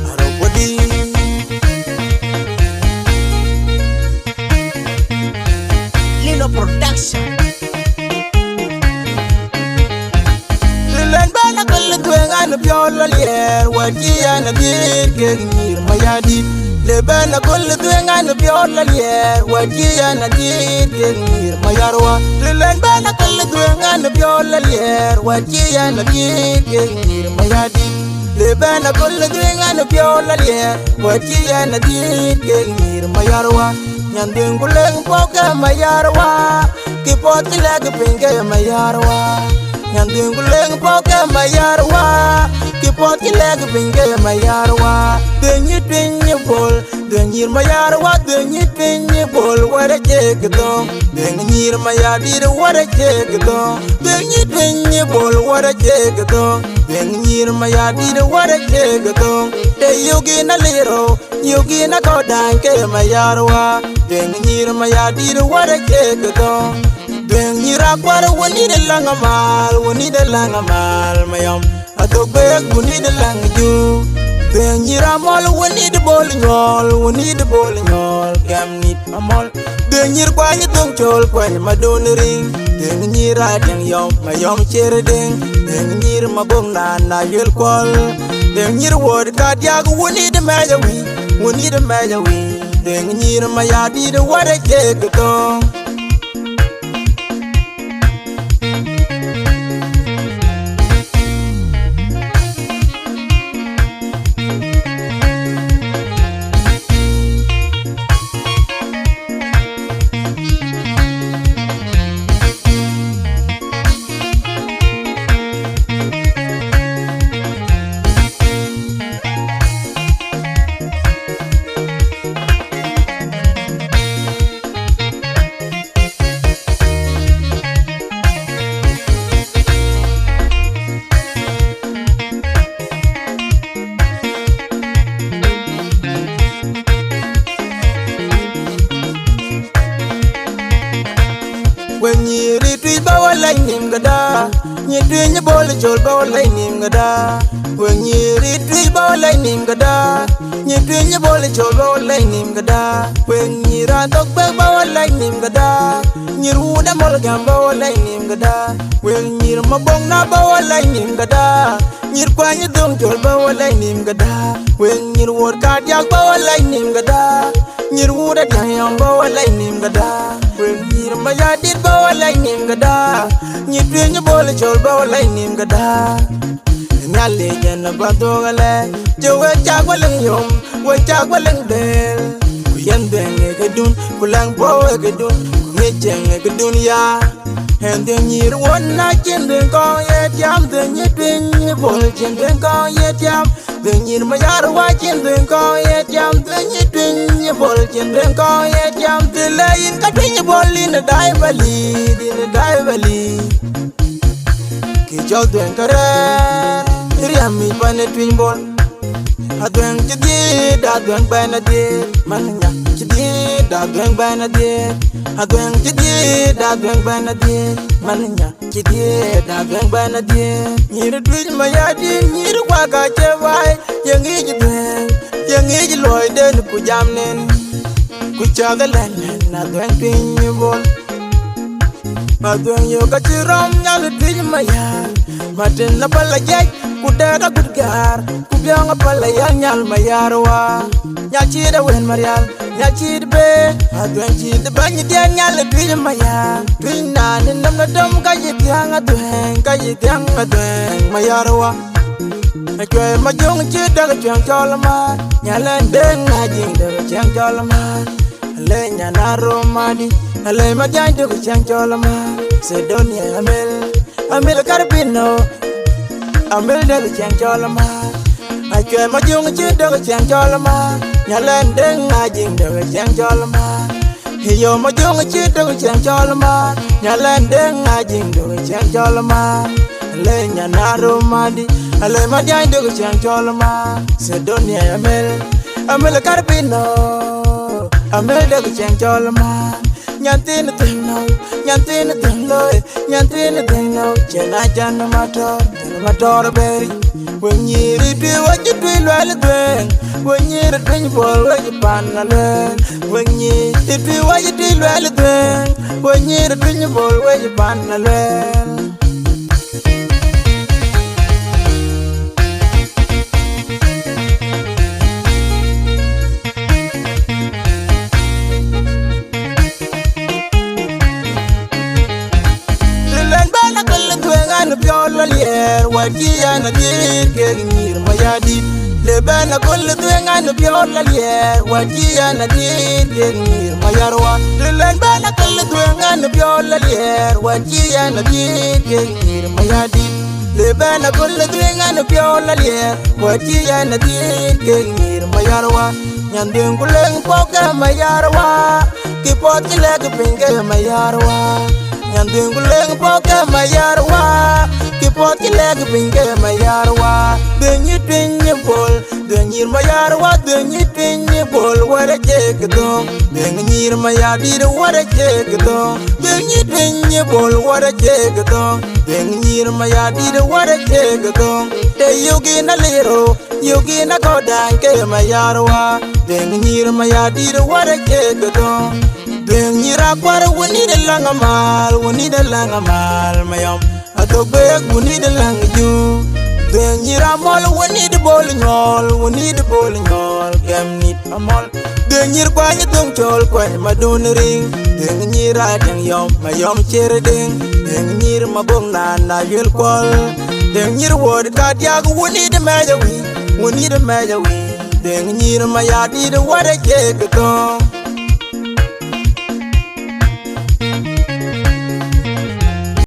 Arabadi Lino Production Lilan bana kullu tuengan biol lier wajia na dir ngir mayadi Le bana kullu tuengan biol lier wajia na dir ngir mayarwa Lilan bana kullu tuengan biol lier wajia na dir ngir mayadi Le bana kullu tuengan biol lier wajia na dir ngir mayarwa Nyandeng kuleng poka mayarwa Kipoti lag pinga mayarwa Nyandeng kuleng poka mayarwa Kipoti lag pinga mayarwa Denyi denyi bol Denyir mayarwa denyi denyi bol Wada jegdong Denyir mayadir wada jegdong Denyi denyi bol wada jegdong Denyir mayadir wada jegdong De yogi na liro Yogi na kodang ke mayarwa Denyir mayadir wada jegdong Denyir akwar wani de langamal mayam Atobek wani de langju Denyir amol wani de bol nyol Kam nit amol Denyir kwany tung chol kwany madon ring Denyir adeng yom mayom cheredeng Denyir mabong na yel kwal Denyir wod kadyak wani de majawi Denyir mayadi de wada jegdong When you retreat bawa lightning gada, you dream your ball chol bawa lightning gada. When you retreat bawa lightning gada, you dream your ball chol bawa lightning gada. When you run talk back bawa lightning gada, you would a molgam bawa lightning gada. When you mabong na bawa lightning gada, you kwany dong chol bawa lightning gada. When you work cardiac bawa lightning gada, you would a young bawa lightning gada. When you mayadit bawa lightning gada, you dream your ball chol bawa lightning gada. Nyale jana batogale, jowe chagwalang yom, we chagwalang del. Kuyan benge gedun, kulang bawa gedun, ngejeng gedun ya. And then you one night in the gong yet yam, then you dream your ball in the gong yet yam. Then you mayar watching the gong yet yam, then you dream your ball in the gong yet yam. The lane cutting your ball in the divally, Kijol doing career, Riami Bane twin ball. I drank to did, I drank Banadid, Mania, to did, I drank Banadid. I drank to did, I drank Banadid, Mania, to did, I drank Banadid. Need a twin my yardie, need a waka chevai, young age Lloyd, and Kujamnin, Kucha the land, I drank twin you ball. I drank you got your rum, y'all twin my yard, Martin Lapalajak. Kudera kudgar, kubyang apalayang nyal mayarwa. Nyachida wen marial, nyachid be. Adwen chid banyi diang nyal twin maya. Twin na ninam na dom kayitiang adwen mayarwa. Achwe majung chida kachang cholama. Nyalan deng najing deng kachang cholama. Ale nyana romadi, ale majang deng kachang cholama. Sedonia amel karpino. Ambil dari cang colama, acuy majung cid dari cang colama, nyalan deng ajing dari cang colama. Hiyo majung cid dari cang colama, nyalan deng ajing dari cang colama. Le nyana romadi, ale majang dari cang colama. Sedonia amel karpino, ambil dari cang colama. nyantin tino nyantin tino nyantin tino chena jana mator beri wenyiri twi waji twi lwal twen wenyiri twin bol waji panalen wenyiri twi waji twi lwal twen wenyiri twin bol waji panalen Lier wakia na dir ke ngir mayadi lebana kol twenga no biola lier wakia na dir ke ngir mayarwa lebana kol twenga no biola lier wakia na dir ke ngir mayadi lebana kol twenga no biola lier wakia na dir ke ngir mayarwa nyandeng kuleng poka mayarwa kipot leg pinge mayarwa nyandeng kuleng poka mayarwa kipot leg pinge mayarwa denyi tinyi bol denyir mayarwa denyi tinyi bol wara jekdo denyir mayadir wara jekdo denyi tinyi bol wara jekdo denyir mayadir wara jekdo te yogi na lero yogi na kodan ke mayarwa denyir mayadir wara jekdo denyir akwar woni de langamal mayam Atogbe woni de langju denyira mol woni de bol nyol kem nit amol denyir kwani tung chol kwani madun ring denyira deng yom mayom chere deng denyir mabong na yel kwal denyir wod kadyag woni de mejawi denyir mayadi de wada jegdo